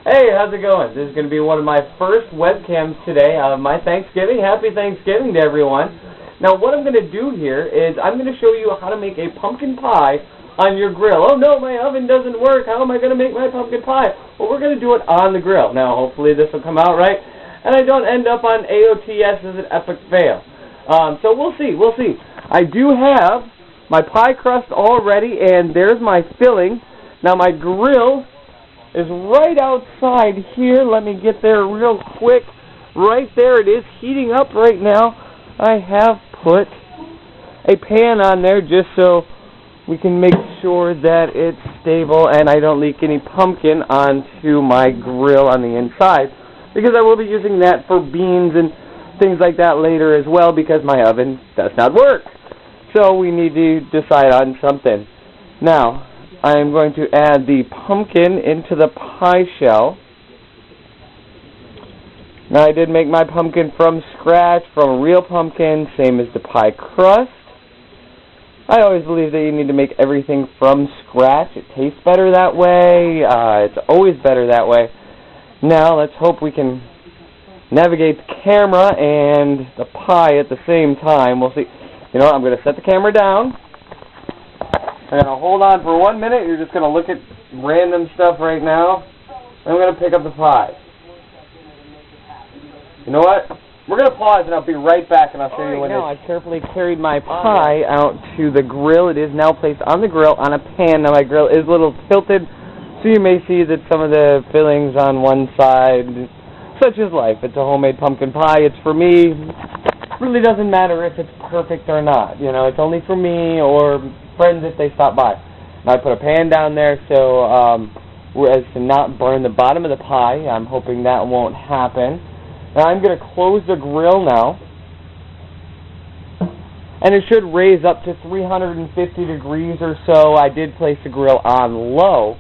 Hey, how's it going? This is going to be one of my first webcams today of my Thanksgiving. Happy Thanksgiving to everyone. Now, what I'm going to do here is I'm going to show you how to make a pumpkin pie on your grill. Oh no, my oven doesn't work. How am I going to make my pumpkin pie? Well, we're going to do it on the grill. Now, hopefully this will come out right, and I don't end up on AOTS as an epic fail. So we'll see. I do have my pie crust all ready, and there's my filling. Now, my grill is right outside here. Let me get there real quick. Right there it is, heating up right now. I have put a pan on there just so we can make sure that it's stable and I don't leak any pumpkin onto my grill on the inside, because I will be using that for beans and things like that later as well, because my oven does not work. So we need to decide on something. Now, I am going to add the pumpkin into the pie shell. Now, I did make my pumpkin from scratch, from a real pumpkin, same as the pie crust. I always believe that you need to make everything from scratch. It tastes better that way. It's always better that way. Now, let's hope we can navigate the camera and the pie at the same time. We'll see. You know what? I'm going to set the camera down. I'm going to hold on for 1 minute. You're just going to look at random stuff right now. I'm going to pick up the pie. You know what? We're going to pause, and I'll be right back, and I'll show you when it's... I've carefully carried my pie out to the grill. It is now placed on the grill on a pan. Now, my grill is a little tilted, so you may see that some of the fillings on one side, such is life. It's a homemade pumpkin pie. It's for me. It really doesn't matter if it's perfect or not. You know, it's only for me or friends if they stop by. Now, I put a pan down there so as to not burn the bottom of the pie. I'm hoping that won't happen. Now I'm going to close the grill now, and it should raise up to 350 degrees or so. I did place the grill on low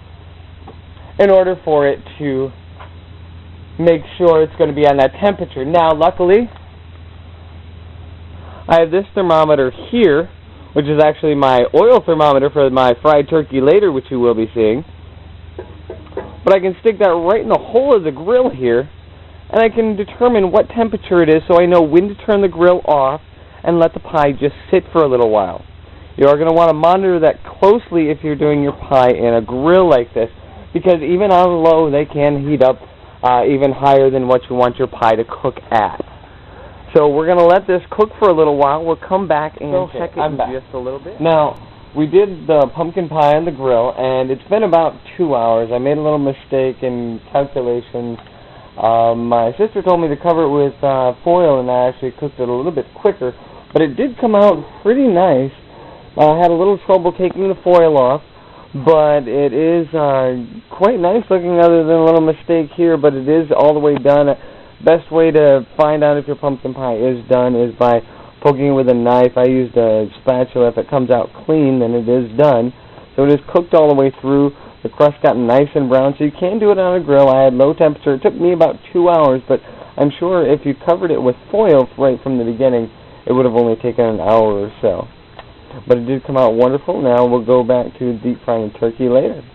in order for it to make sure it's going to be on that temperature. Now, luckily, I have this thermometer here, which is actually my oil thermometer for my fried turkey later, which you will be seeing. But I can stick that right in the hole of the grill here, and I can determine what temperature it is so I know when to turn the grill off and let the pie just sit for a little while. You are going to want to monitor that closely if you're doing your pie in a grill like this, because even on low they can heat up even higher than what you want your pie to cook at. So we're going to let this cook for a little while. We'll come back and check it in just a little bit. Now, we did the pumpkin pie on the grill, and it's been about 2 hours. I made a little mistake in calculations. My sister told me to cover it with foil, and I actually cooked it a little bit quicker, but it did come out pretty nice. I had a little trouble taking the foil off, but it is quite nice looking other than a little mistake here, but it is all the way done. Best way to find out if your pumpkin pie is done is by poking it with a knife. I used a spatula. If it comes out clean, then it is done. So it is cooked all the way through. The crust got nice and brown, so you can do it on a grill. I had low temperature. It took me about 2 hours, but I'm sure if you covered it with foil right from the beginning, it would have only taken an hour or so. But it did come out wonderful. Now we'll go back to deep frying turkey later.